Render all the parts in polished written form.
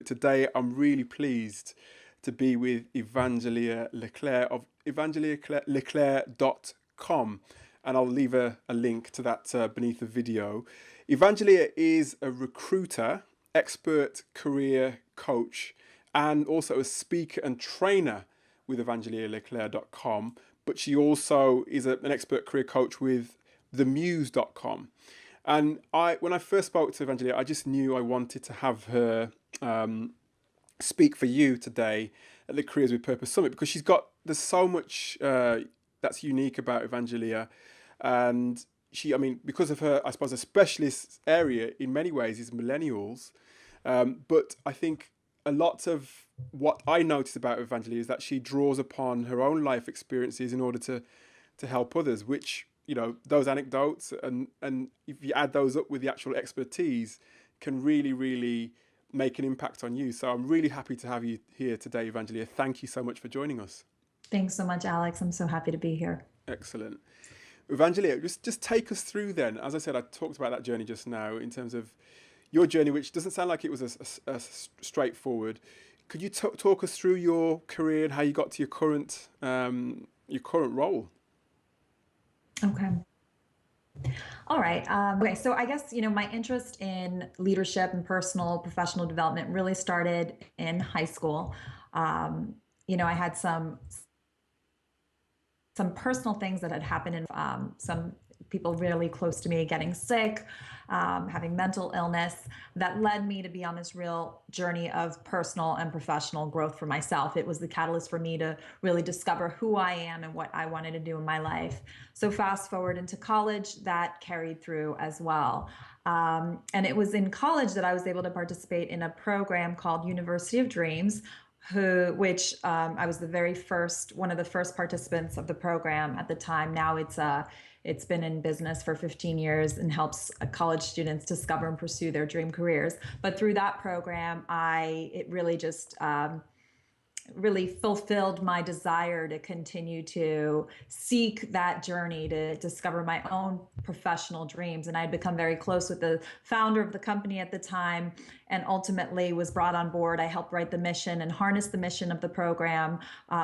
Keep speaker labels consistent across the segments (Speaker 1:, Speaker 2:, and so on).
Speaker 1: Today, I'm really pleased to be with Evangelia Leclerc of evangelialeclerc.com, and I'll leave a link to that beneath the video. Evangelia is a recruiter, expert career coach, and also a speaker and trainer with evangelialeclerc.com, but she also is an expert career coach with themuse.com. And when I first spoke to Evangelia, I just knew I wanted to have her speak for you today at the Careers with Purpose Summit, because there's so much that's unique about Evangelia. And because of her, I suppose, a specialist area in many ways is millennials. But I think a lot of what I noticed about Evangelia is that she draws upon her own life experiences in order to help others, which, those anecdotes, and if you add those up with the actual expertise, can really, really make an impact on you. So I'm really happy to have you here today, Evangelia. Thank you so much for joining us.
Speaker 2: Thanks so much, Alex. I'm so happy to be here.
Speaker 1: Excellent. Evangelia, just take us through then. As I said, I talked about that journey just now in terms of your journey, which doesn't sound like it was a straightforward. Could you talk us through your career and how you got to your current role?
Speaker 2: Okay. All right. Okay. So I guess, my interest in leadership and personal professional development really started in high school. I had some personal things that had happened in some people really close to me getting sick, having mental illness, that led me to be on this real journey of personal and professional growth for myself. It was the catalyst for me to really discover who I am and what I wanted to do in my life. So fast forward into college, that carried through as well. And it was in college that I was able to participate in a program called University of Dreams, which I was one of the first participants of the program at the time. Now it's been in business for 15 years and helps college students discover and pursue their dream careers. But through that program, it really just really fulfilled my desire to continue to seek that journey to discover my own professional dreams. And I'd become very close with the founder of the company at the time, and ultimately was brought on board. I helped write the mission and harness the mission of the program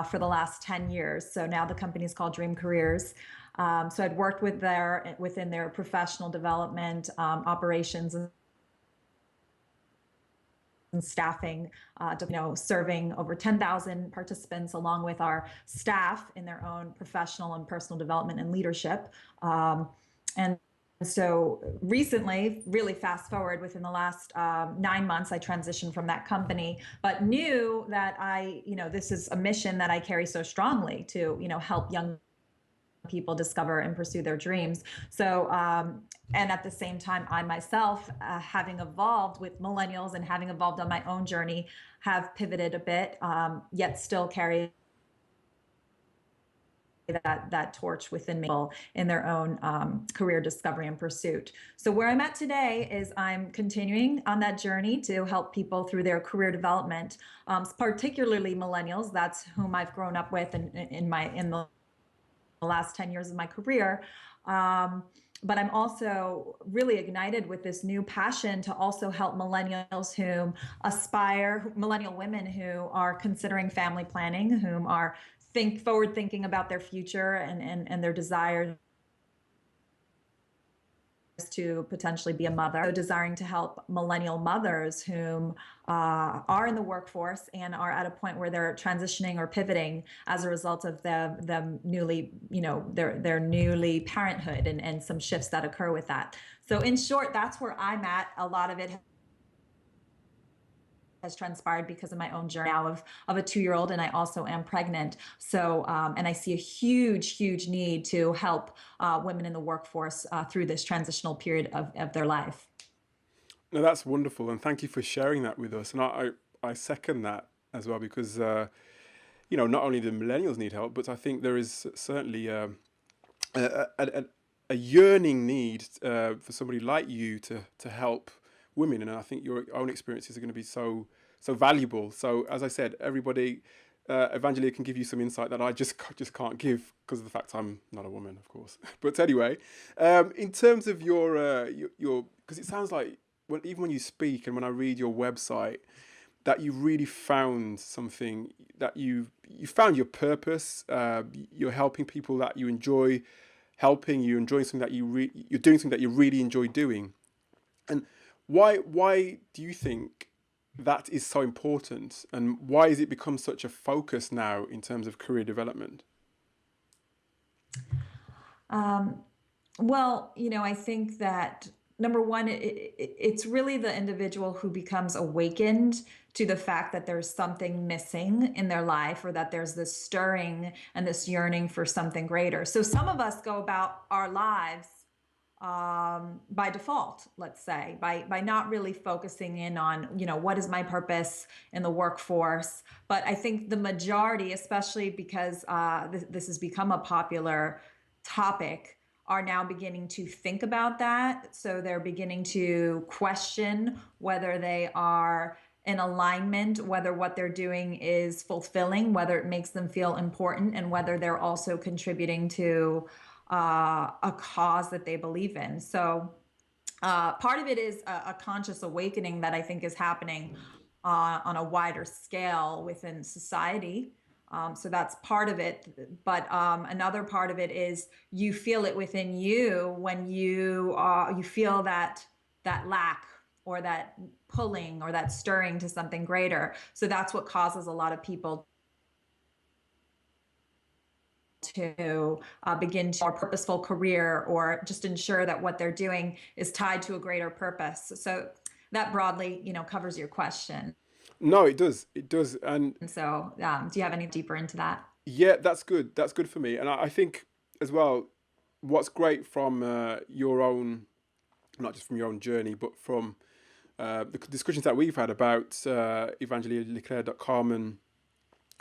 Speaker 2: for the last 10 years. So now the company is called Dream Careers. So I'd worked within their professional development operations and staffing, serving over 10,000 participants along with our staff in their own professional and personal development and leadership. And so recently, really fast forward, within the last 9 months, I transitioned from that company, but knew that this is a mission that I carry so strongly to, help young people discover and pursue their dreams. So, and at the same time, I myself, having evolved with millennials and having evolved on my own journey, have pivoted a bit, yet still carry that torch within me in their own career discovery and pursuit. So where I'm at today is I'm continuing on that journey to help people through their career development, particularly millennials. That's whom I've grown up with in the last 10 years of my career. But I'm also really ignited with this new passion to also help millennials millennial women who are considering family planning, whom are forward thinking about their future and their desire to potentially be a mother. So desiring to help millennial mothers whom are in the workforce and are at a point where they're transitioning or pivoting as a result of them newly, their newly parenthood and some shifts that occur with that. So in short, that's where I'm at. A lot of it has transpired because of my own journey now of a 2-year-old, and I also am pregnant. So, and I see a huge need to help women in the workforce through this transitional period of their life.
Speaker 1: No, that's wonderful, and thank you for sharing that with us. And I second that as well, because not only do millennials need help, but I think there is certainly a yearning need for somebody like you to help women, and I think your own experiences are going to be so valuable. So as I said, everybody, Evangelia can give you some insight that I just can't give because of the fact I'm not a woman, of course. But anyway, in terms of your because it sounds like even when you speak and when I read your website, that you really found something that you found your purpose. You're helping people that you enjoy helping. You're enjoying something that you're doing something that you really enjoy doing. And why do you think that is so important? And why has it become such a focus now in terms of career development?
Speaker 2: Um, well, I think that number one, it's really the individual who becomes awakened to the fact that there's something missing in their life, or that there's this stirring and this yearning for something greater. So some of us go about our lives by default, let's say, by not really focusing in on, what is my purpose in the workforce. But I think the majority, especially because this has become a popular topic, are now beginning to think about that. So they're beginning to question whether they are in alignment, whether what they're doing is fulfilling, whether it makes them feel important, and whether they're also contributing to a cause that they believe in. So part of it is a conscious awakening that I think is happening on a wider scale within society. So that's part of it. But another part of it is you feel it within you when you feel that lack, or that pulling, or that stirring to something greater. So that's what causes a lot of people to begin to more purposeful career, or just ensure that what they're doing is tied to a greater purpose. So that broadly, covers your question.
Speaker 1: No, it does. It does. And
Speaker 2: And so, do you have any deeper into that?
Speaker 1: yeah, that's good. That's good for me. And I think as well, what's great from your own, not just from your own journey, but from the discussions that we've had about evangeliclaire.com and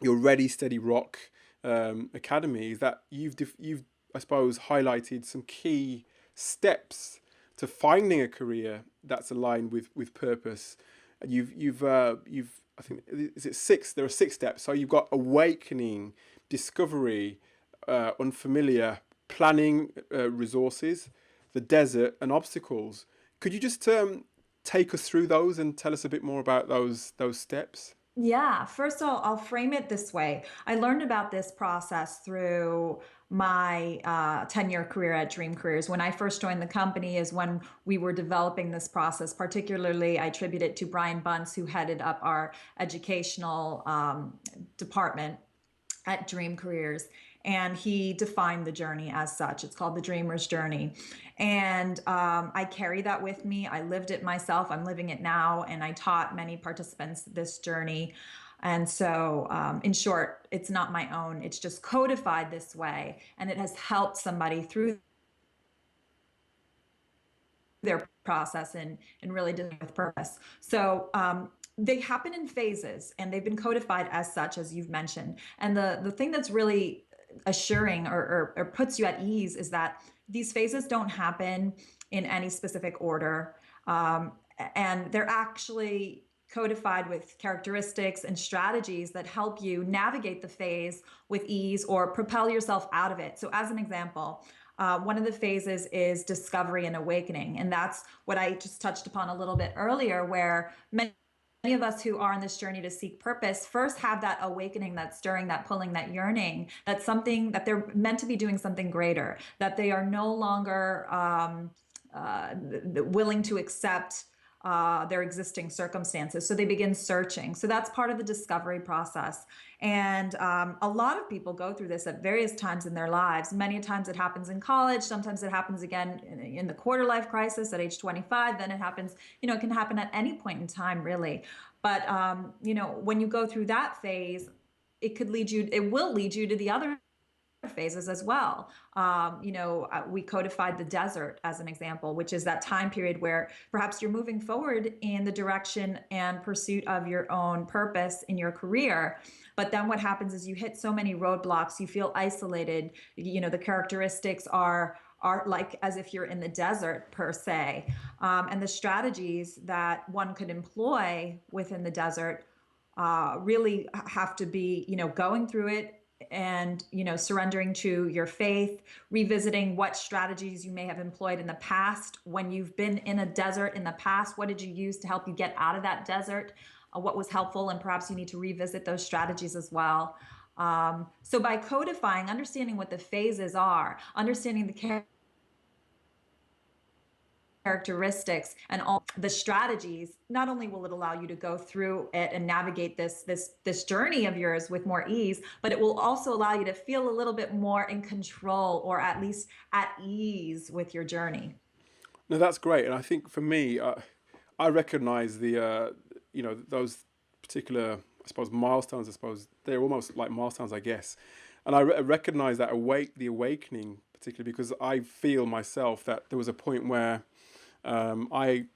Speaker 1: your Ready Steady Rock Academy, is that you've I suppose highlighted some key steps to finding a career that's aligned with purpose. And you've I think, is it six? There are six steps. So you've got awakening, discovery, unfamiliar, planning, resources, the desert, and obstacles. Could you just take us through those and tell us a bit more about those steps?
Speaker 2: Yeah, first I'll frame it this way. I learned about this process through my 10-year career at Dream Careers. When I first joined the company is when we were developing this process. Particularly, I attribute it to Brian Bunce, who headed up our educational department at Dream Careers. And he defined the journey as such. It's called the Dreamer's Journey. And I carry that with me. I lived it myself. I'm living it now. And I taught many participants this journey. And so, in short, it's not my own. It's just codified this way. And it has helped somebody through their process and really dealing with purpose. So, they happen in phases, and they've been codified as such, as you've mentioned. And the thing that's really assuring, or puts you at ease, is that these phases don't happen in any specific order. And they're actually codified with characteristics and strategies that help you navigate the phase with ease, or propel yourself out of it. So as an example, one of the phases is discovery and awakening. And that's what I just touched upon a little bit earlier, where many of us who are on this journey to seek purpose first have that awakening, that stirring, that pulling, that yearning, that something, that they're meant to be doing something greater, that they are no longer willing to accept their existing circumstances. So they begin searching. So that's part of the discovery process. And a lot of people go through this at various times in their lives. Many times it happens in college. Sometimes it happens again in the quarter life crisis at age 25. Then it happens, it can happen at any point in time, really. But, when you go through that phase, it will lead you to the other phases as well. We codified the desert as an example, which is that time period where perhaps you're moving forward in the direction and pursuit of your own purpose in your career. But then what happens is you hit so many roadblocks, you feel isolated. The characteristics are like as if you're in the desert per se. And the strategies that one could employ within the desert really have to be, going through it and, surrendering to your faith, revisiting what strategies you may have employed in the past. When you've been in a desert in the past, what did you use to help you get out of that desert? what was helpful, and perhaps you need to revisit those strategies as well. So by codifying, understanding what the phases are, understanding the characteristics and all the strategies, not only will it allow you to go through it and navigate this journey of yours with more ease, but it will also allow you to feel a little bit more in control, or at least at ease with your journey.
Speaker 1: No, that's great. And I think for me, I recognize those particular, I suppose, milestones. I suppose they're almost like milestones, I guess. And I recognize that the awakening, particularly because I feel myself that there was a point where I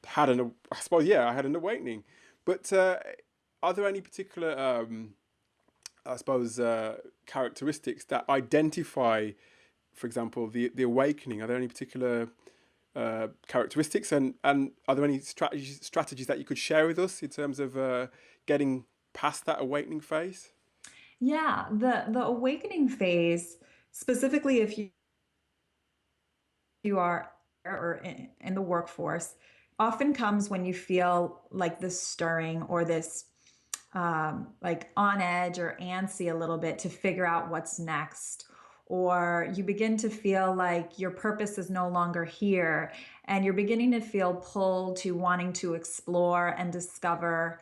Speaker 1: had I suppose, yeah, I had an awakening. But are there any particular, I suppose, characteristics that identify, for example, the awakening? Are there any particular characteristics, and are there any strategies that you could share with us in terms of getting past that awakening phase?
Speaker 2: Yeah, the awakening phase, specifically if you are or in the workforce, often comes when you feel like this stirring, or this like on edge or antsy a little bit to figure out what's next, or you begin to feel like your purpose is no longer here, and you're beginning to feel pulled to wanting to explore and discover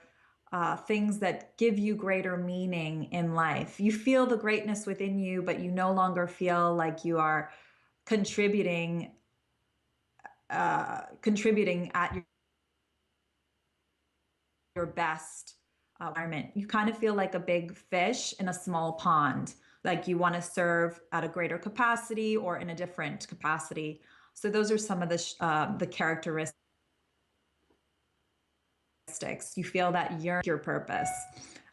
Speaker 2: things that give you greater meaning in life. You feel the greatness within you, but you no longer feel like you are contributing contributing at your best environment. You kind of feel like a big fish in a small pond, like you want to serve at a greater capacity or in a different capacity. So those are some of the characteristics. You feel that you're your purpose.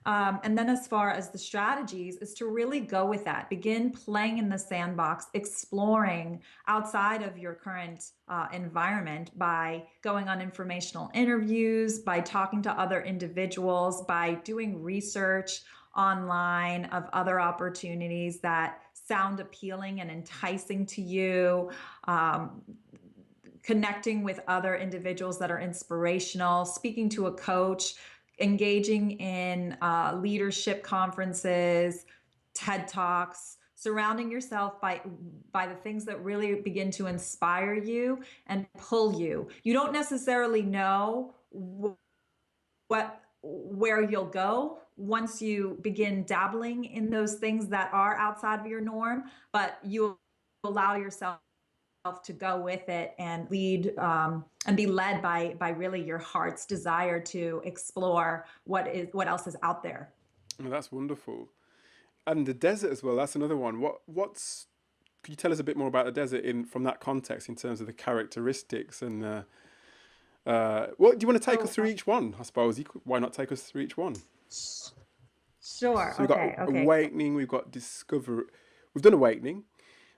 Speaker 2: And then, as far as the strategies, is to really go with that. Begin playing in the sandbox, exploring outside of your current environment by going on informational interviews, by talking to other individuals, by doing research online of other opportunities that sound appealing and enticing to you. Connecting with other individuals that are inspirational, speaking to a coach, engaging in leadership conferences, TED Talks, surrounding yourself by the things that really begin to inspire you and pull you. You don't necessarily know what where you'll go once you begin dabbling in those things that are outside of your norm, but you allow yourself to go with it and lead and be led by really your heart's desire to explore what else is out there.
Speaker 1: Oh, that's wonderful. And the desert as well. That's another one. What's Could you tell us a bit more about the desert in from that context in terms of the characteristics and what do you want to take us
Speaker 2: Oh,
Speaker 1: through each one? I suppose why not take us through each one?
Speaker 2: sure.
Speaker 1: So we've got
Speaker 2: Okay. Okay.
Speaker 1: awakening, we've got discover, we've done awakening.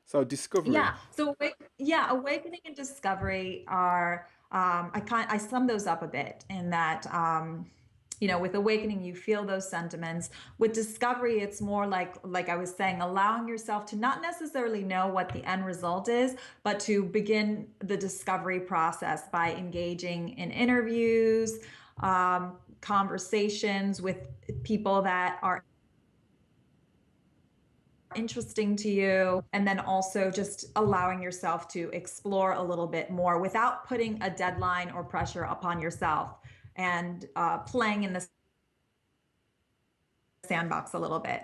Speaker 1: So discovery.
Speaker 2: Yeah. So yeah, awakening and discovery are I sum those up a bit in that with awakening you feel those sentiments. With discovery, it's more like I was saying, allowing yourself to not necessarily know what the end result is, but to begin the discovery process by engaging in interviews, conversations with people that are interesting to you, and then also just allowing yourself to explore a little bit more without putting a deadline or pressure upon yourself, and playing in the sandbox a little bit.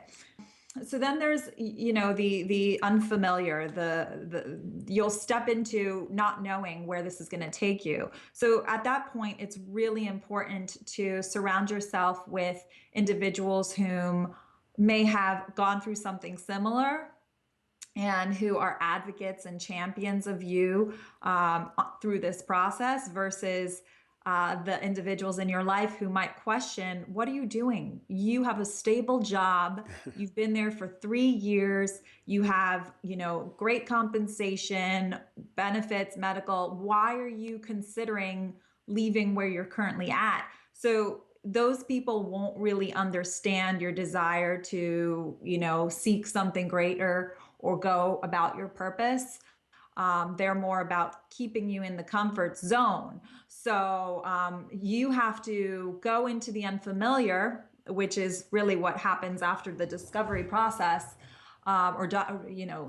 Speaker 2: So then there's the unfamiliar, the you'll step into not knowing where this is going to take you. So at that point, it's really important to surround yourself with individuals whom may have gone through something similar, and who are advocates and champions of you through this process, versus the individuals in your life who might question, what are you doing? You have a stable job. You've been there for 3 years. You have, great compensation, benefits, medical. Why are you considering leaving where you're currently at? So those people won't really understand your desire to, seek something greater or go about your purpose. They're more about keeping you in the comfort zone. So you have to go into the unfamiliar, which is really what happens after the discovery process, or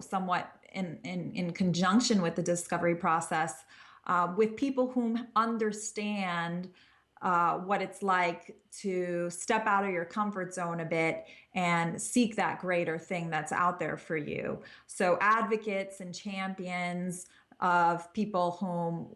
Speaker 2: somewhat in conjunction with the discovery process, with people whom understand what it's like to step out of your comfort zone a bit and seek that greater thing that's out there for you. So advocates and champions of people whom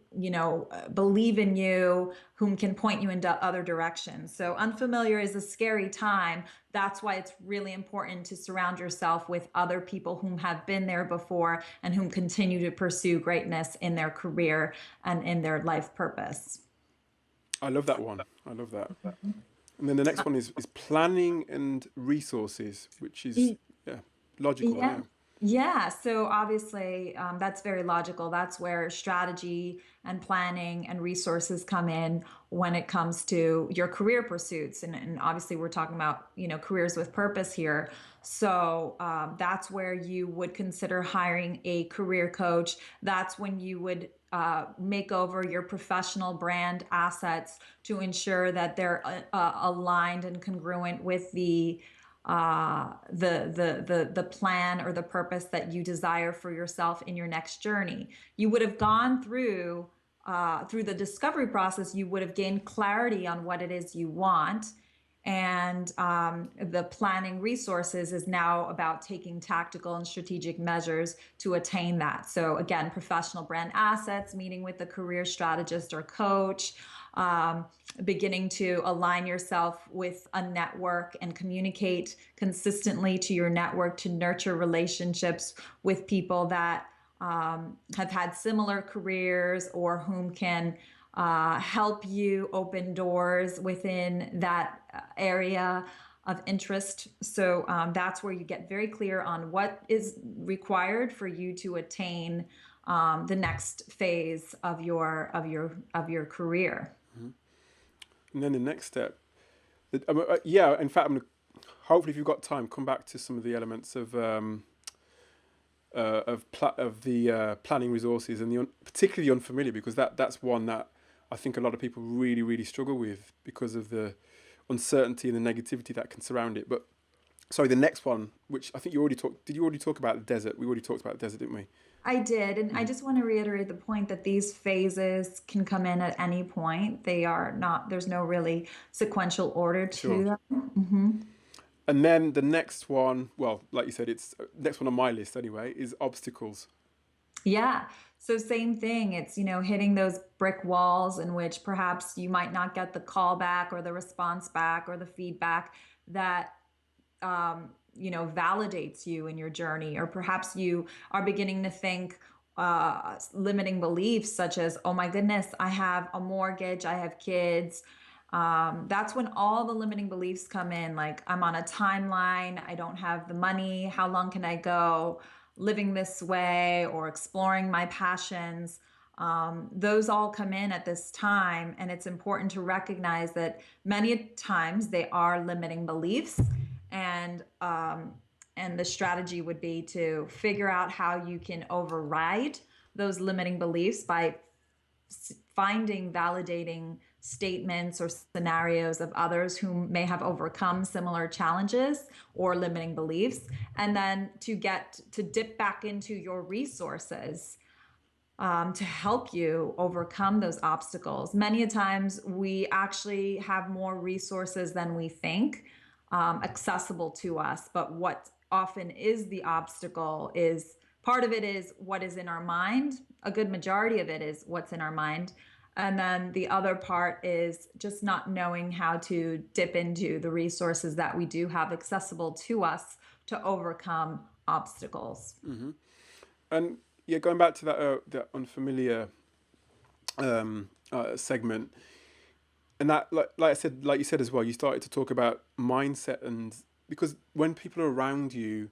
Speaker 2: believe in you, whom can point you into other directions. So unfamiliar is a scary time. That's why it's really important to surround yourself with other people whom have been there before and whom continue to pursue greatness in their career and in their life purpose.
Speaker 1: I love that one. I love that. And then the next one is planning and resources, which is yeah logical.
Speaker 2: Yeah.
Speaker 1: Yeah,
Speaker 2: Yeah. So obviously, that's very logical. That's where strategy and planning and resources come in when it comes to your career pursuits. And obviously, we're talking about, careers with purpose here. So that's where you would consider hiring a career coach. That's when you would make over your professional brand assets to ensure that they're aligned and congruent with the plan or the purpose that you desire for yourself in your next journey. You would have gone through the discovery process. You would have gained clarity on what it is you want, and the planning resources is now about taking tactical and strategic measures to attain that. So again, professional brand assets, meeting with a career strategist or coach, um, beginning to align yourself with a network and communicate consistently to your network to nurture relationships with people that have had similar careers or whom can help you open doors within that area of interest. So that's where you get very clear on what is required for you to attain the next phase of your career.
Speaker 1: and then the next step. Yeah, in fact, hopefully, if you've got time, come back to some of the elements of the planning resources and particularly the unfamiliar, because that's one that I think a lot of people really really struggle with because of the uncertainty and the negativity that can surround it. But sorry, the next one, which I think you already talked. Did you already talk about the desert? We already talked about the desert, didn't we?
Speaker 2: I did, and I just want to reiterate the point that these phases can come in at any point. They are not, there's no really sequential order to
Speaker 1: Sure.
Speaker 2: them. Hmm.
Speaker 1: And then the next one, well, like you said, it's next one on my list anyway, is obstacles.
Speaker 2: Yeah. So same thing. It's, hitting those brick walls in which perhaps you might not get the call back or the response back or the feedback that validates you in your journey, or perhaps you are beginning to think limiting beliefs such as, oh my goodness, I have a mortgage, I have kids. That's when all the limiting beliefs come in, like I'm on a timeline, I don't have the money, how long can I go living this way or exploring my passions. Those all come in at this time, and it's important to recognize that many times they are limiting beliefs, and the strategy would be to figure out how you can override those limiting beliefs by finding validating statements or scenarios of others who may have overcome similar challenges or limiting beliefs, and then to get to dip back into your resources to help you overcome those obstacles. Many a times we actually have more resources than we think accessible to us, but what often is the obstacle is part of it is what is in our mind. A good majority of it is what's in our mind. And then the other part is just not knowing how to dip into the resources that we do have accessible to us to overcome obstacles.
Speaker 1: And yeah, going back to that unfamiliar segment, and that like I said, like you said as well, you started to talk about mindset, and because when people are around you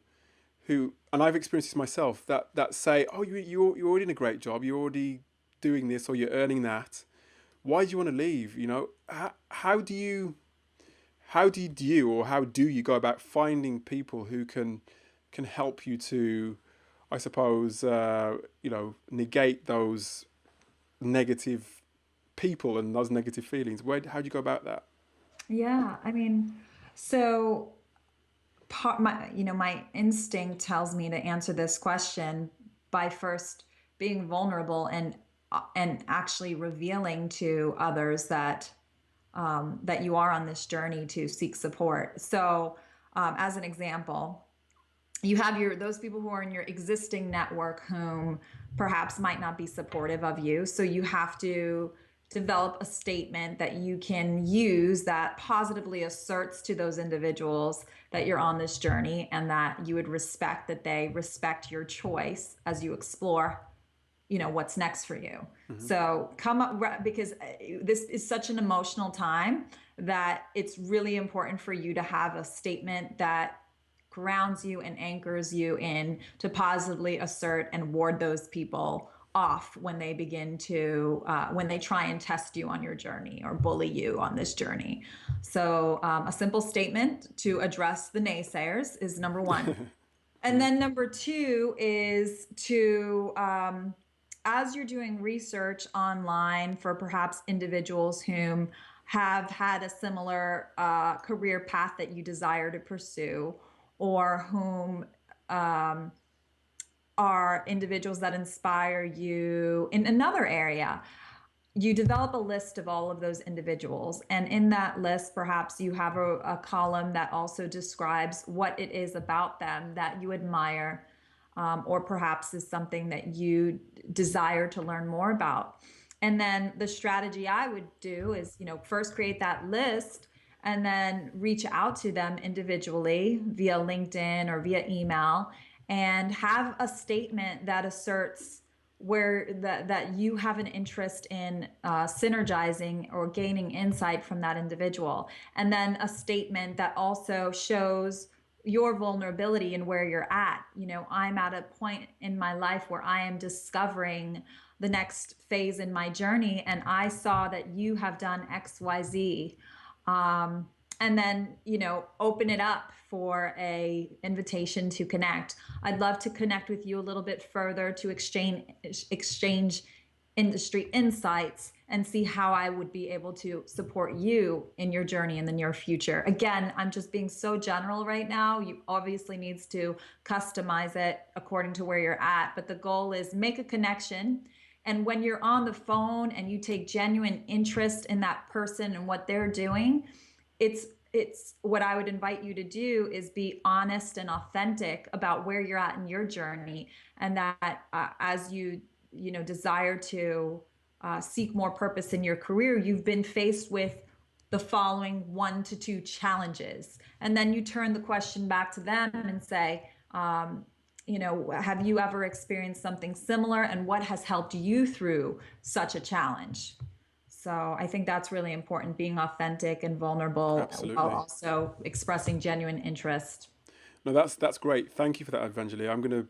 Speaker 1: who, and I've experienced this myself, that say, oh, you're already in a great job, you're already doing this, or you're earning that. Why do you want to leave? How do you or how do you go about finding people who can help you to I suppose, negate those negative people and those negative feelings? How do you go about that?
Speaker 2: Yeah, I mean, so my instinct tells me to answer this question by first being vulnerable and actually revealing to others that you are on this journey to seek support. So, as an example, you have your those people who are in your existing network whom perhaps might not be supportive of you, so you have to develop a statement that you can use that positively asserts to those individuals that you're on this journey and that you would respect that they respect your choice as you explore what's next for you.
Speaker 1: Hmm.
Speaker 2: So come up, because this is such an emotional time that it's really important for you to have a statement that grounds you and anchors you in to positively assert and ward those people off when they begin to when they try and test you on your journey or bully you on this journey. So a simple statement to address the naysayers is number one. And
Speaker 1: Hmm.
Speaker 2: then number two is to, as you're doing research online for perhaps individuals whom have had a similar career path that you desire to pursue, or whom um, are individuals that inspire you in another area, you develop a list of all of those individuals. And in that list, perhaps you have a column that also describes what it is about them that you admire, or perhaps is something that you desire to learn more about. And then the strategy I would do is, first create that list and then reach out to them individually via LinkedIn or via email and have a statement that asserts that you have an interest in synergizing or gaining insight from that individual, and then a statement that also shows your vulnerability and where you're at. I'm at a point in my life where I am discovering the next phase in my journey, and I saw that you have done XYZ. um, and then open it up for a invitation to connect. I'd love to connect with you a little bit further to exchange industry insights and see how I would be able to support you in your journey in the near future. Again, I'm just being so general right now. You obviously needs to customize it according to where you're at, but the goal is make a connection. And when you're on the phone and you take genuine interest in that person and what they're doing, it's what I would invite you to do is be honest and authentic about where you're at in your journey, and that as you desire to seek more purpose in your career, you've been faced with the following 1 to 2 challenges, and then you turn the question back to them and say, have you ever experienced something similar, and what has helped you through such a challenge? So I think that's really important, being authentic and vulnerable while
Speaker 1: Absolutely.
Speaker 2: also expressing genuine interest.
Speaker 1: No, that's great. Thank you for that, Evangeline. I'm going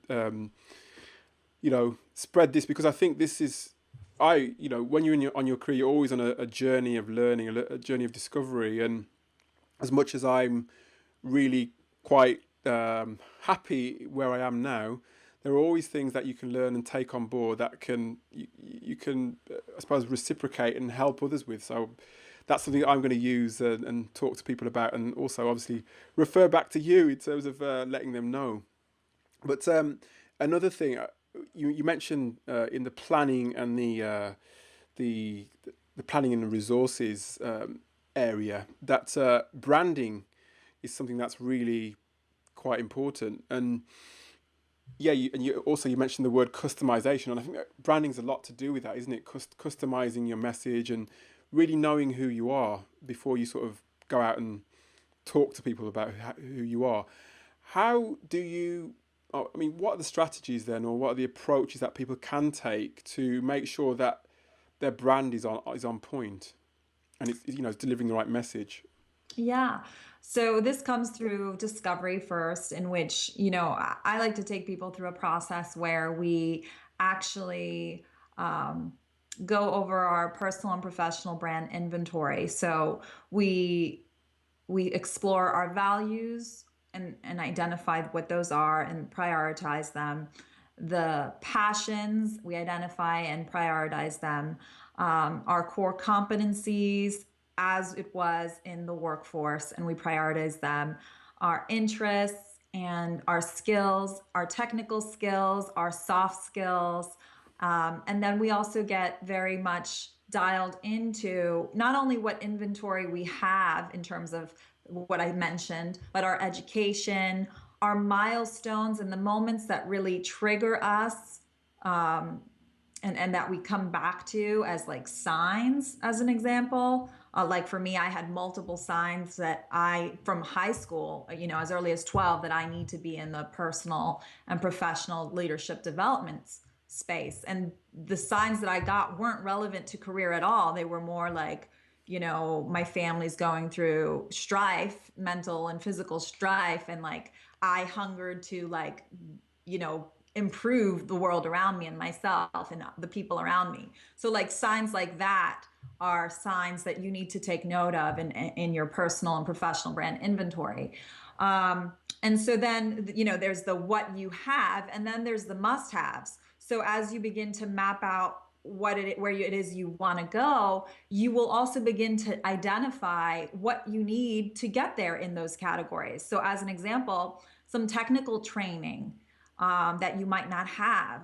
Speaker 1: to, spread this because I think this is, when you're on your career, you're always on a journey of learning, a journey of discovery. And as much as I'm really quite happy where I am now, there are always things that you can learn and take on board that you can, I suppose, reciprocate and help others with. So that's something I'm going to use and talk to people about, and also obviously refer back to you in terms of letting them know. But another thing, you mentioned in the planning and the the planning and the resources area that branding is something that's really quite important. And yeah, you mentioned the word customization, and I think that branding's a lot to do with that, isn't it? Customizing your message and really knowing who you are before you sort of go out and talk to people about who you are. How do you? I mean, what are the strategies then, or what are the approaches that people can take to make sure that their brand is on point and it's delivering the right message?
Speaker 2: Yeah. So this comes through discovery first, in which, I like to take people through a process where we actually um, go over our personal and professional brand inventory. So we we explore our values and identify what those are and prioritize them. the passions, we identify and prioritize them, our core competencies as it was in the workforce, and we prioritize them, our interests and our skills, our technical skills, our soft skills. And then we also get very much dialed into not only what inventory we have in terms of what I mentioned, but our education, our milestones, and the moments that really trigger us, um, and that we come back to as like signs, as an example. Like for me, I had multiple signs that I, from high school, as early as 12, that I need to be in the personal and professional leadership development space. And the signs that I got weren't relevant to career at all. They were more like, my family's going through strife, mental and physical strife. And like, I hungered to like, you know, improve the world around me and myself and the people around me. So like signs like that are signs that you need to take note of in your personal and professional brand inventory. And so then, there's the what you have, and then there's the must haves. So as you begin to map out where it is you want to go, you will also begin to identify what you need to get there in those categories. So as an example, some technical training that you might not have.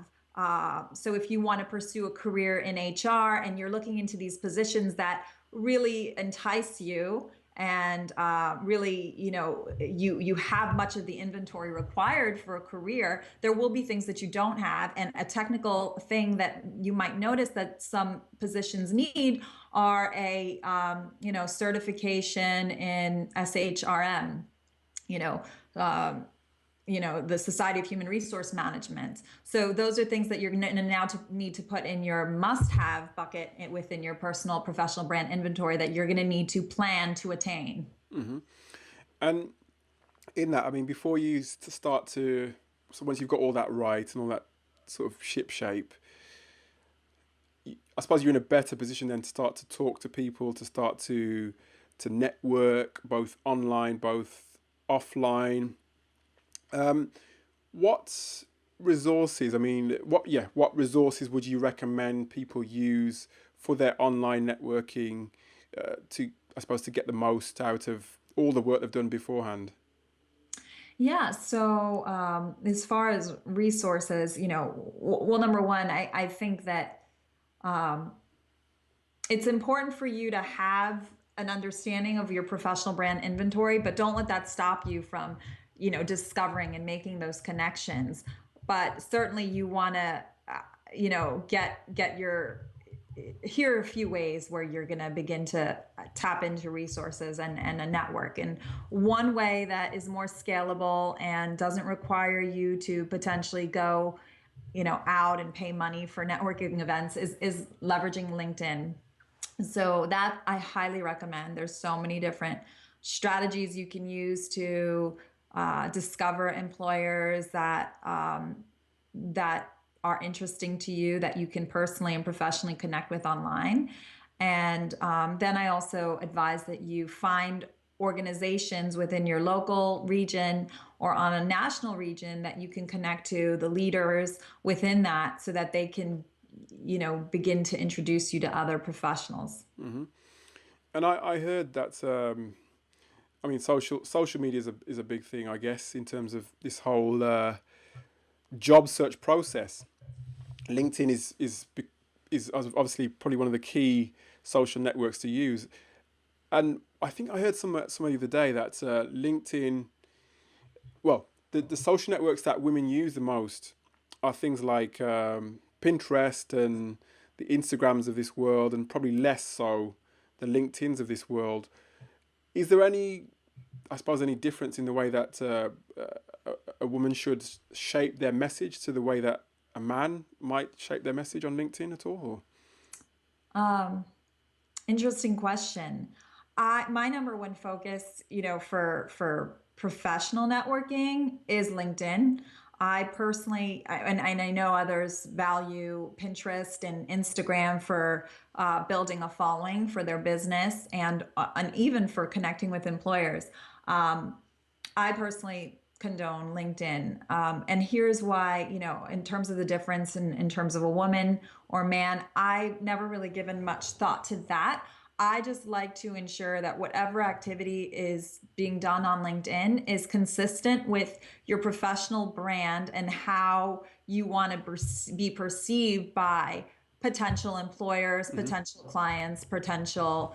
Speaker 2: So if you want to pursue a career in HR and you're looking into these positions that really entice you, and really, you have much of the inventory required for a career, there will be things that you don't have. And a technical thing that you might notice that some positions need are a certification in SHRM, you know, um, the Society of Human Resource Management. So those are things that you're going to now need to put in your must-have bucket within your personal professional brand inventory that you're going to need to plan to attain.
Speaker 1: And in that, I mean, before you start to, so once you've got all that right and all that sort of ship shape, I suppose you're in a better position then to start to talk to people, to start to network, both online, both offline. What resources? I mean, what resources would you recommend people use for their online networking to, I suppose, to get the most out of all the work they've done beforehand?
Speaker 2: Yeah, so as far as resources, well, number one, I think that um, it's important for you to have an understanding of your professional brand inventory, but don't let that stop you from, discovering and making those connections. But certainly you want to, get your, here are a few ways where you're going to begin to tap into resources and a network. And one way that is more scalable and doesn't require you to potentially go, out and pay money for networking events is leveraging LinkedIn. So that I highly recommend. There's so many different strategies you can use to discover employers that are interesting to you, that you can personally and professionally connect with online. And then I also advise that you find organizations within your local region or on a national region that you can connect to the leaders within that, so that they can, begin to introduce you to other professionals.
Speaker 1: And I heard that I mean social media is a big thing, I guess, in terms of this whole job search process. LinkedIn is obviously probably one of the key social networks to use. And I think I heard somebody the other day that LinkedIn, well, the social networks that women use the most are things like Pinterest and the Instagrams of this world, and probably less so the LinkedIns of this world. Is there any, I suppose, any difference in the way that a woman should shape their message to the way that a man might shape their message on LinkedIn at all?
Speaker 2: Um, Interesting question. My number one focus, for professional networking is LinkedIn. I personally, and I know others value Pinterest and Instagram for building a following for their business, and even for connecting with employers. Um, I personally condone LinkedIn. And here's why, in terms of the difference in terms of a woman or man, I've never really given much thought to that. I just like to ensure that whatever activity is being done on LinkedIn is consistent with your professional brand and how you want to be perceived by potential employers,
Speaker 1: Hmm.
Speaker 2: potential clients, potential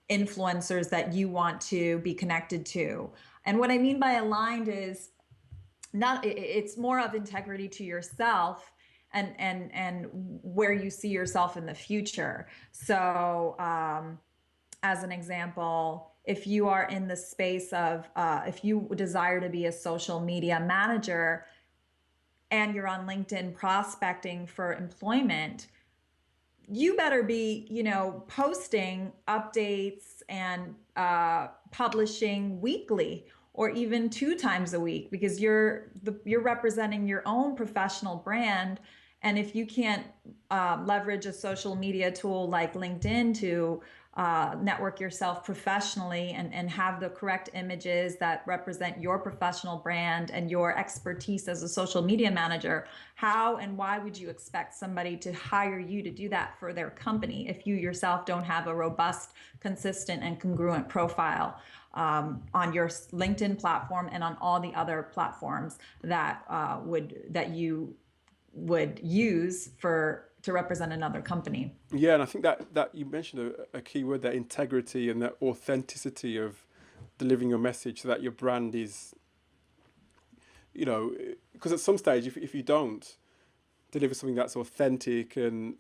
Speaker 2: influencers that you want to be connected to. And what I mean by aligned is not it's more of integrity to yourself and where you see yourself in the future. So as an example, if you are in the space of if you desire to be a social media manager and you're on LinkedIn prospecting for employment, you better be, posting updates and publishing weekly or even 2 times a week, because you're representing your own professional brand. And if you can't leverage a social media tool like LinkedIn to network yourself professionally and have the correct images that represent your professional brand and your expertise as a social media manager, how and why would you expect somebody to hire you to do that for their company if you yourself don't have a robust, consistent, and congruent profile on your LinkedIn platform and on all the other platforms that that you would use to represent another company?
Speaker 1: Yeah, and I think that you mentioned a key word, that integrity and that authenticity of delivering your message, so that your brand is, because at some stage, if you don't deliver something that's authentic and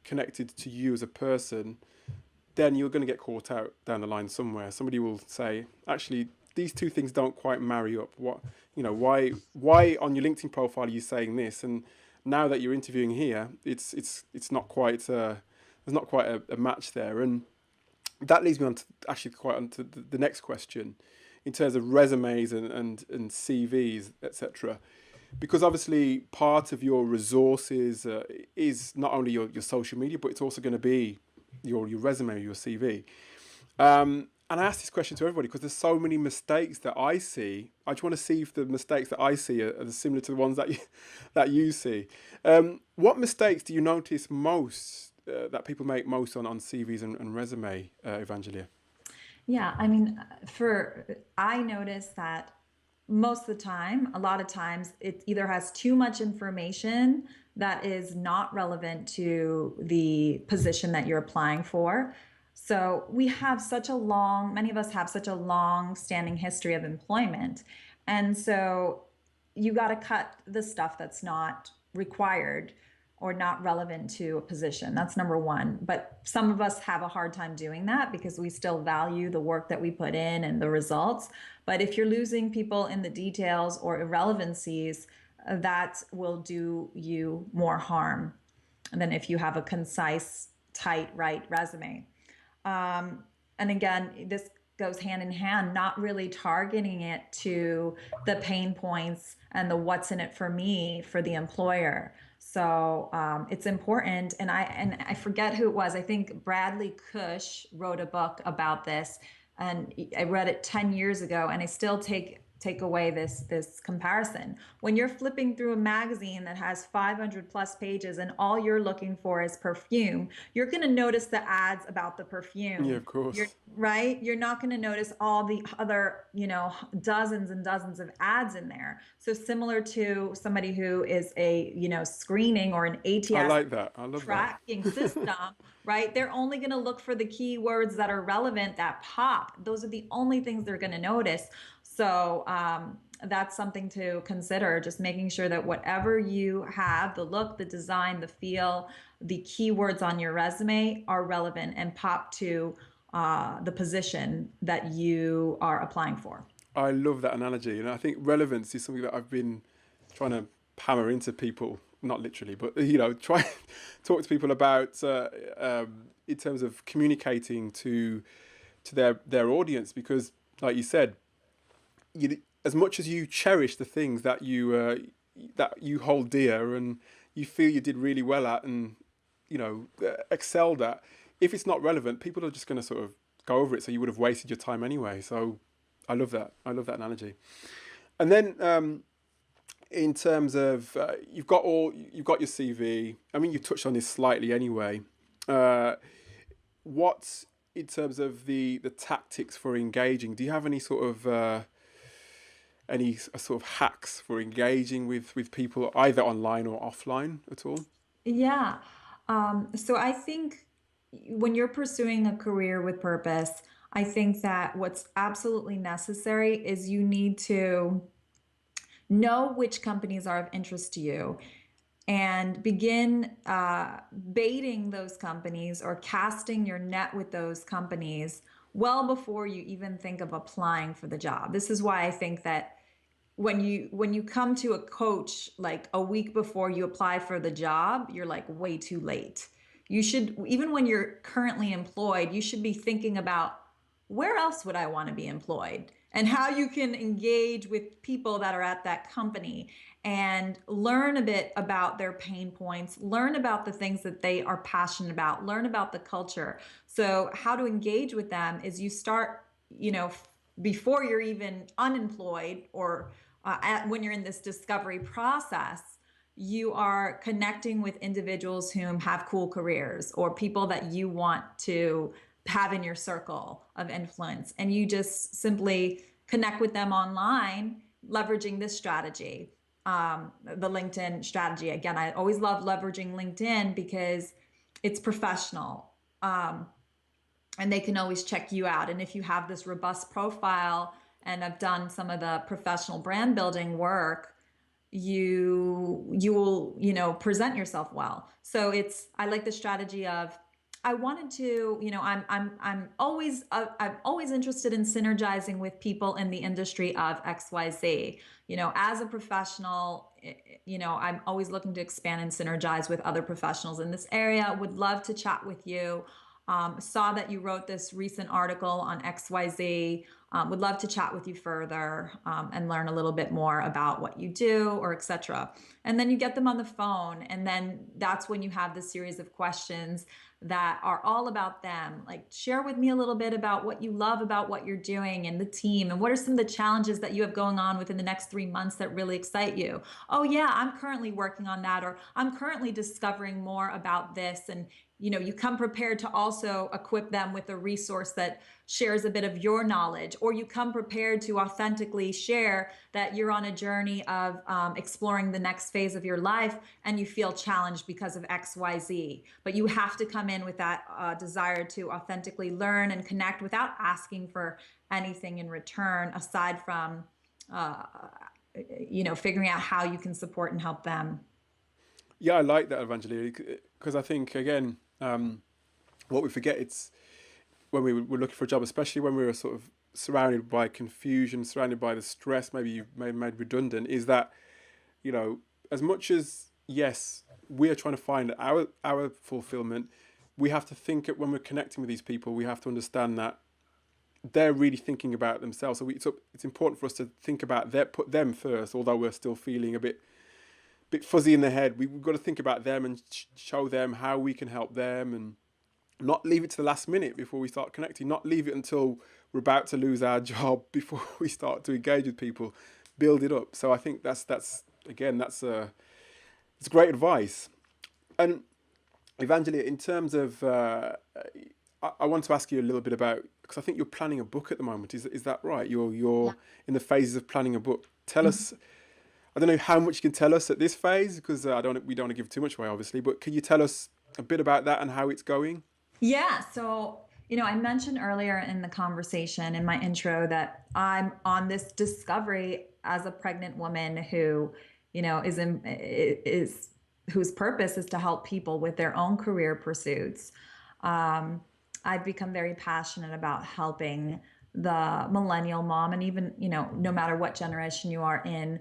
Speaker 1: connected to you as a person, then you're going to get caught out down the line somewhere. Somebody will say, actually, these two things don't quite marry up. Why on your LinkedIn profile are you saying this? And now that you're interviewing here, it's not quite there's not quite a match there. And that leads me on to actually quite on to the next question, in terms of resumes and CVs, etc. Because obviously part of your resources is not only your social media, but it's also going to be your resume, your CV. And I ask this question to everybody because there's so many mistakes that I see. I just want to see if the mistakes that I see are similar to the ones that you see. What mistakes do you notice most that people make most on CVs and resume, Evangelia?
Speaker 2: Yeah, I mean, I notice that most of the time, a lot of times, it either has too much information that is not relevant to the position that you're applying for. So many of us have such a long standing history of employment. And so you got to cut the stuff that's not required or not relevant to a position. That's number one. But some of us have a hard time doing that because we still value the work that we put in and the results. But if you're losing people in the details or irrelevancies, that will do you more harm than if you have a concise, tight, right resume. And again, this goes hand in hand, not really targeting it to the pain points and the what's in it for me for the employer. So it's important, and I forget who it was. I think Bradley Cush wrote a book about this, and I read it 10 years ago, and I still take away this comparison. When you're flipping through a magazine that has 500 plus pages and all you're looking for is perfume, you're going to notice the ads about the
Speaker 1: Yeah,
Speaker 2: perfume.
Speaker 1: of
Speaker 2: You're
Speaker 1: course.
Speaker 2: right. You're not going to notice all the other, dozens and dozens of ads in there. So similar to somebody who is a, screening or an
Speaker 1: I
Speaker 2: ATS
Speaker 1: like that. I love that.
Speaker 2: tracking system, right? They're only going to look for the keywords that are relevant, that pop. Those are the only things they're going to notice. So that's something to consider, just making sure that whatever you have, the look, the design, the feel, the keywords on your resume are relevant and pop to the position that you are applying for.
Speaker 1: I love that analogy, and I think relevance is something that I've been trying to hammer into people, not literally, but try talk to people about in terms of communicating to their audience, because, like you said, as much as you cherish the things that you hold dear and you feel you did really well at and excelled at, if it's not relevant, people are just going to sort of go over it. So you would have wasted your time anyway. So I love that. I love that analogy. And then in terms of you've got your CV. I mean, you touched on this slightly anyway. Uh, what in terms of the tactics for engaging? Do you have any sort of sort of hacks for engaging with people either online or offline at all?
Speaker 2: Yeah. So I think when you're pursuing a career with purpose, I think that what's absolutely necessary is you need to know which companies are of interest to you and begin baiting those companies or casting your net with those companies well before you even think of applying for the job. This is why I think that when you come to a coach like a week before you apply for the job, you're like way too late. You should, even when you're currently employed, you should be thinking about where else would I want to be employed and how you can engage with people that are at that company and learn a bit about their pain points, learn about the things that they are passionate about, learn about the culture. So how to engage with them is you start, before you're even unemployed or when you're in this discovery process, you are connecting with individuals whom have cool careers or people that you want to have in your circle of influence. And you just simply connect with them online, leveraging this strategy, the LinkedIn strategy. Again, I always love leveraging LinkedIn because it's professional. And they can always check you out. And if you have this robust profile and have done some of the professional brand building work, you will present yourself well. So I like the strategy of I wanted to, I'm always interested in synergizing with people in the industry of XYZ. As a professional, I'm always looking to expand and synergize with other professionals in this area. Would love to chat with you. Saw that you wrote this recent article on XYZ. Would love to chat with you further and learn a little bit more about what you do or etc. And then you get them on the phone, and then that's when you have this series of questions that are all about them. Like, share with me a little bit about what you love about what you're doing and the team, and what are some of the challenges that you have going on within the next 3 months that really excite you. Oh yeah, I'm currently working on that, or I'm currently discovering more about this. And you come prepared to also equip them with a resource that shares a bit of your knowledge, or you come prepared to authentically share that you're on a journey of exploring the next phase of your life and you feel challenged because of XYZ. But you have to come in with that desire to authentically learn and connect without asking for anything in return aside from, figuring out how you can support and help them.
Speaker 1: Yeah, I like that, Evangeline, because I think again, what we forget it's when we were looking for a job, especially when we were sort of surrounded by confusion, surrounded by the stress, maybe you've made redundant, is that as much as yes, we are trying to find our fulfillment, we have to think when we're connecting with these people, we have to understand that they're really thinking about themselves. So it's important for us to think about put them first, although we're still feeling a bit fuzzy in the head. We've got to think about them and show them how we can help them, and not leave it to the last minute before we start connecting. Not leave it until we're about to lose our job before we start to engage with people. Build it up. So I think that's again it's great advice. And Evangelia, in terms of, I want to ask you a little bit about, because I think you're planning a book at the moment. Is that right? You're in the phases of planning a book. Tell
Speaker 2: Mhm.
Speaker 1: us. I don't know how much you can tell us at this phase because we don't want to give too much away, obviously. But can you tell us a bit about that and how it's going?
Speaker 2: Yeah. So, I mentioned earlier in the conversation in my intro that I'm on this discovery as a pregnant woman who, is whose purpose is to help people with their own career pursuits. Um, I've become very passionate about helping the millennial mom, and even, no matter what generation you are in,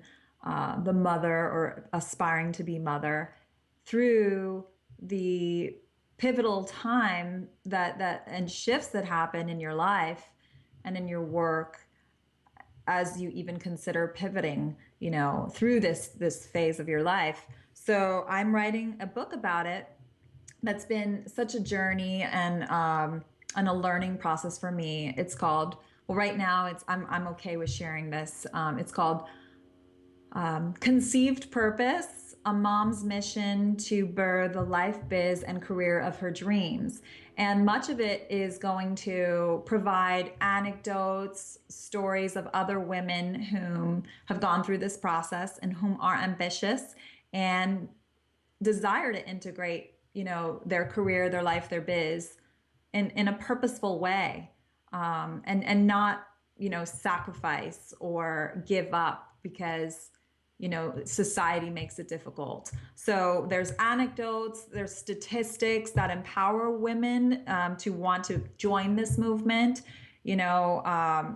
Speaker 2: the mother or aspiring to be mother, through the pivotal time that and shifts that happen in your life and in your work as you even consider pivoting, through this phase of your life. So I'm writing a book about it that's been such a journey and a learning process for me. It's called, well, right now it's I'm okay with sharing this. It's called Conceived purpose, a mom's mission to birth the life, biz, and career of her dreams. And much of it is going to provide anecdotes, stories of other women whom have gone through this process and whom are ambitious and desire to integrate, their career, their life, their biz in a purposeful way, and not, sacrifice or give up because society makes it difficult. So there's anecdotes, there's statistics that empower women to want to join this movement. You know,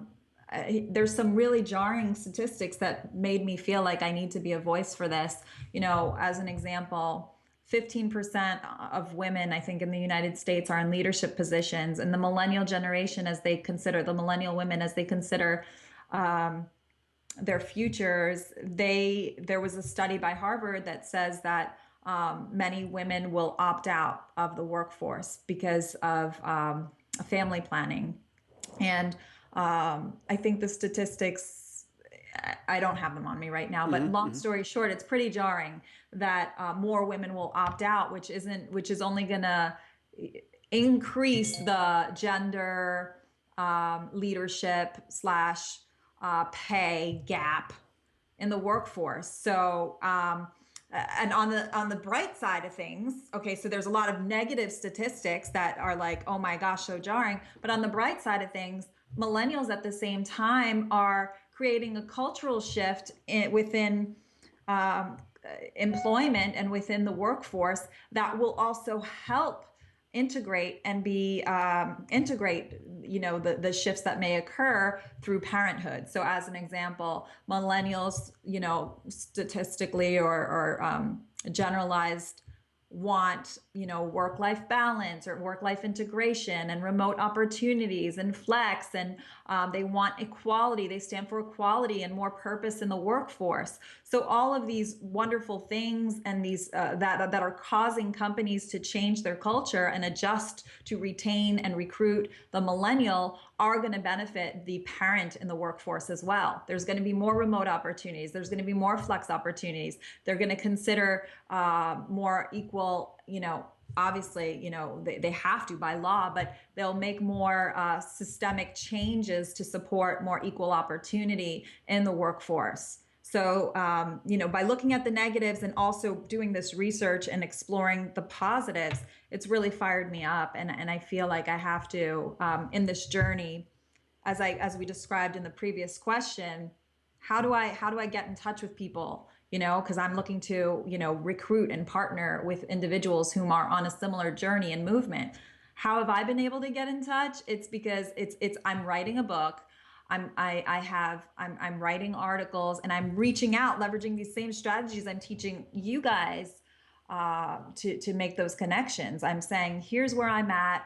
Speaker 2: there's some really jarring statistics that made me feel like I need to be a voice for this. As an example, 15% of women, I think, in the United States are in leadership positions. And the millennial generation, the millennial women, as they consider their futures, there was a study by Harvard that says that many women will opt out of the workforce because of family planning. And I think the statistics, I don't have them on me right now, but long story short, it's pretty jarring that more women will opt out, which is only going to increase the gender leadership slash pay gap in the workforce. So, and on the bright side of things, okay, so there's a lot of negative statistics that are like, oh my gosh, so jarring. But on the bright side of things, millennials at the same time are creating a cultural shift within employment and within the workforce that will also help integrate and be integrate the shifts that may occur through parenthood. So as an example, millennials, statistically or generalized, want work-life balance or work-life integration and remote opportunities and flex, and they want equality. They stand for equality and more purpose in the workforce. So all of these wonderful things and these that are causing companies to change their culture and adjust to retain and recruit the millennial are going to benefit the parent in the workforce as well. There's going to be more remote opportunities. There's going to be more flex opportunities. They're going to consider more equal, obviously, they have to by law, but they'll make more systemic changes to support more equal opportunity in the workforce. So, by looking at the negatives and also doing this research and exploring the positives, it's really fired me up. And I feel like I have to, in this journey, as we described in the previous question, how do I get in touch with people? Because I'm looking to, recruit and partner with individuals whom are on a similar journey and movement. How have I been able to get in touch? It's because I'm writing a book. I'm writing articles, and I'm reaching out, leveraging these same strategies I'm teaching you guys to make those connections. I'm saying, here's where I'm at.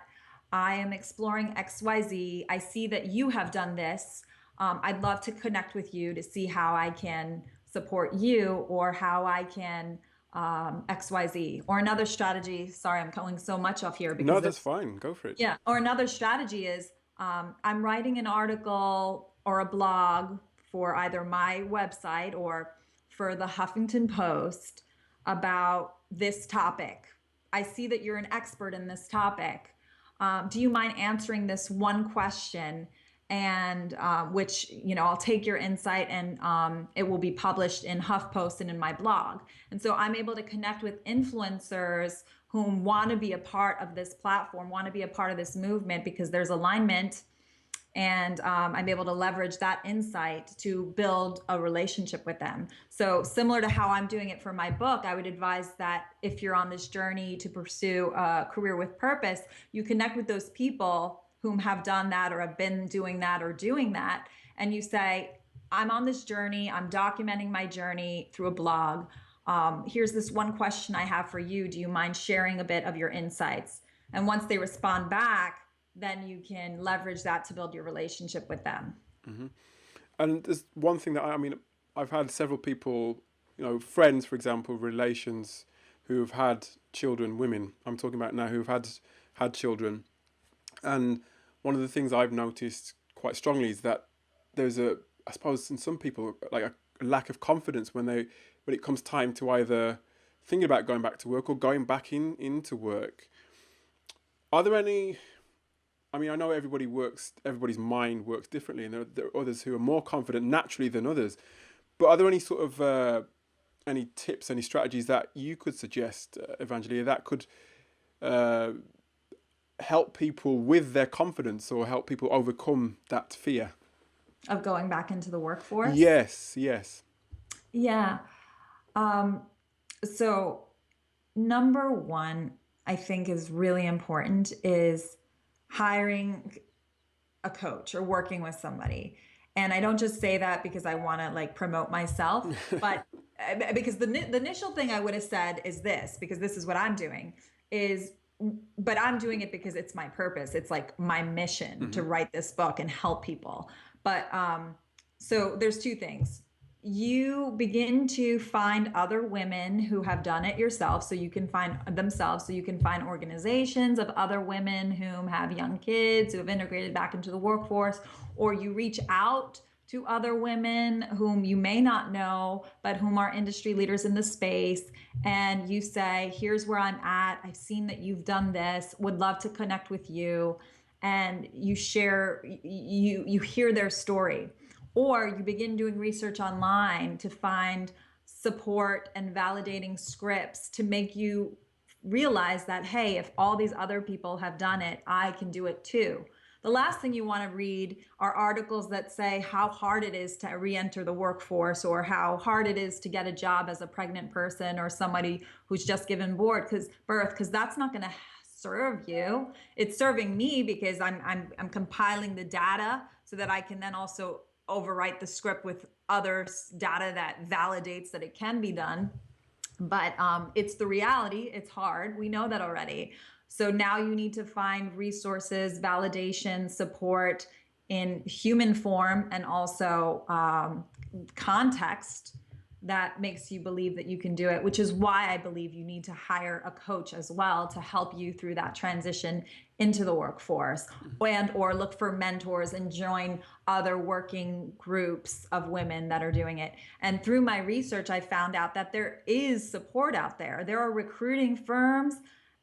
Speaker 2: I am exploring XYZ. I see that you have done this. I'd love to connect with you to see how I can support you or how I can XYZ. Or another strategy, sorry, I'm going so much off here
Speaker 1: No,
Speaker 2: because
Speaker 1: that's fine. Go for it.
Speaker 2: yeah. Or another strategy is I'm writing an article or a blog for either my website or for the Huffington Post about this topic. I see that you're an expert in this topic. Do you mind answering this one question? And which, I'll take your insight and it will be published in HuffPost and in my blog. And so I'm able to connect with influencers whom want to be a part of this platform, want to be a part of this movement because there's alignment. And I'm able to leverage that insight to build a relationship with them. So similar to how I'm doing it for my book, I would advise that if you're on this journey to pursue a career with purpose, you connect with those people whom have done that or have been doing that or doing that. And you say, I'm on this journey. I'm documenting my journey through a blog. Here's this one question I have for you. Do you mind sharing a bit of your insights? And once they respond back, then you can leverage that to build your relationship with them.
Speaker 1: And there's one thing that I've had several people, friends, for example, relations who have had children, women I'm talking about now, who've had children. And one of the things I've noticed quite strongly is that there's I suppose in some people, like lack of confidence when it comes time to either thinking about going back to work or going back into work. Are there any? I mean, I know everybody's mind works differently, and there are others who are more confident naturally than others. But are there any sort of any tips, any strategies that you could suggest, Evangelia, that could uh, help people with their confidence or help people overcome that fear?
Speaker 2: Of going back into the workforce.
Speaker 1: Yes, yes.
Speaker 2: Yeah. Um, so number one, I think is really important is hiring a coach or working with somebody. And I don't just say that because I want to like promote myself, but because the initial thing I would have said is this, because this is what I'm doing is, but I'm doing it because it's my purpose. It's like my mission to
Speaker 1: Hmm.
Speaker 2: write this book and help people. But so there's two things. You begin to find other women who have done it yourself, so you can find themselves, so you can find organizations of other women whom have young kids who have integrated back into the workforce, or you reach out to other women whom you may not know but whom are industry leaders in the space, and you say, here's where I'm at, I've seen that you've done this, would love to connect with you. And you share, you hear their story, or you begin doing research online to find support and validating scripts to make you realize that, hey, if all these other people have done it, I can do it too. The last thing you want to read are articles that say how hard it is to re-enter the workforce, or how hard it is to get a job as a pregnant person or somebody who's just given birth, because that's not going to serve you. It's serving me because I'm compiling the data so that I can then also overwrite the script with other data that validates that it can be done. But it's the reality. It's hard. We know that already. So now you need to find resources, validation, support in human form, and also context that makes you believe that you can do it, which is why I believe you need to hire a coach as well to help you through that transition into the workforce, and or look for mentors and join other working groups of women that are doing it. And through my research, I found out that there is support out there. There are recruiting firms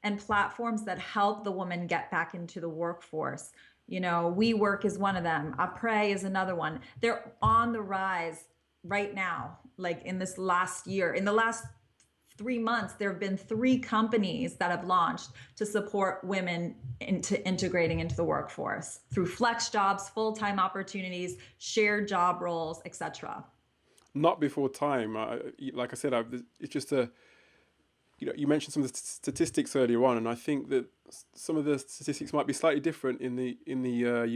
Speaker 2: and platforms that help the woman get back into the workforce. You know, WeWork is one of them. Apres is another one. They're on the rise right now. Like in this last year, in the last 3 months, there have been 3 companies that have launched to support women into integrating into the workforce through flex jobs, full-time opportunities, shared job roles, etc.
Speaker 1: Not before time. Like I said, it's just a you mentioned some of the statistics earlier on, and I think that some of the statistics might be slightly different in the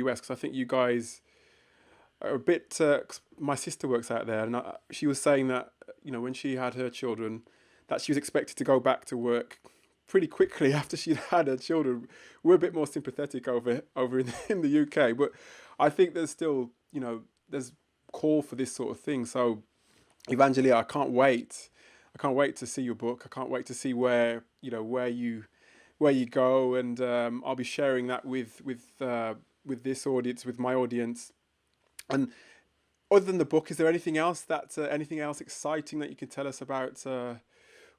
Speaker 1: US, because I think you guys are a bit. 'Cause my sister works out there, and she was saying that when she had her children, that she was expected to go back to work pretty quickly after she'd had her children. We're a bit more sympathetic over in the UK, but I think there's still there's call for this sort of thing. So Evangelia, I can't wait to see your book. I can't wait to see where you go, and I'll be sharing that with this audience, with my audience. And other than the book, is there anything else exciting that you can tell us about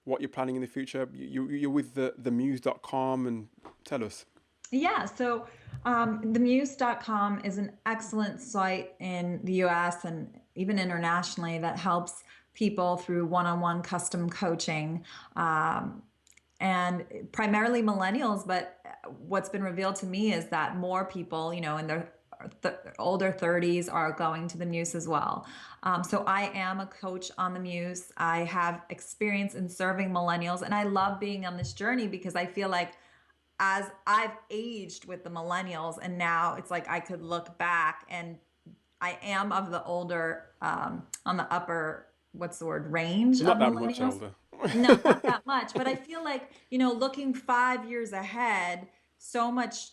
Speaker 1: what you're planning in the future? You're with the muse.com, and tell us.
Speaker 2: Yeah, so themuse.com is an excellent site in the US and even internationally that helps people through one-on-one custom coaching, and primarily millennials. But what's been revealed to me is that more people, in their older 30s are going to the Muse as well. So I am a coach on the Muse. I have experience in serving millennials, and I love being on this journey because I feel like as I've aged with the millennials, and now it's like I could look back, and I am of the older, on the upper, what's the word, range
Speaker 1: Not
Speaker 2: of
Speaker 1: that much
Speaker 2: millennials.
Speaker 1: older.
Speaker 2: No, not that much, but I feel like, looking 5 years ahead, so much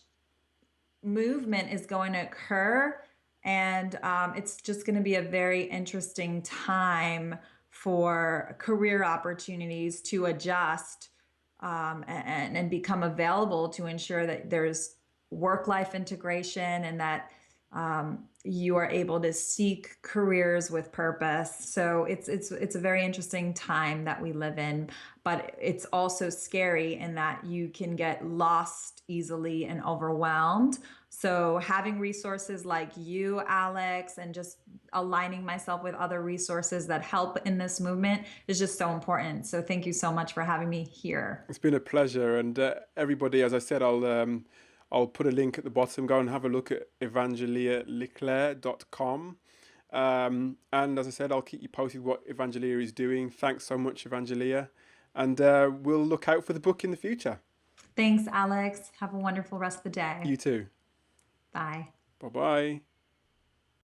Speaker 2: movement is going to occur. And it's just going to be a very interesting time for career opportunities to adjust, and become available to ensure that there's work-life integration, and that you are able to seek careers with purpose. So it's a very interesting time that we live in, but it's also scary in that you can get lost easily and overwhelmed. So having resources like you, Alex, and just aligning myself with other resources that help in this movement is just so important. So thank you so much for having me here.
Speaker 1: It's been a pleasure, and everybody, as I said, I'll put a link at the bottom. Go and have a look at evangelialeclerc.com. And as I said, I'll keep you posted what Evangelia is doing. Thanks so much, Evangelia, and we'll look out for the book in the future.
Speaker 2: Thanks, Alex. Have a wonderful rest of the day.
Speaker 1: You too.
Speaker 2: Bye.
Speaker 1: Bye bye.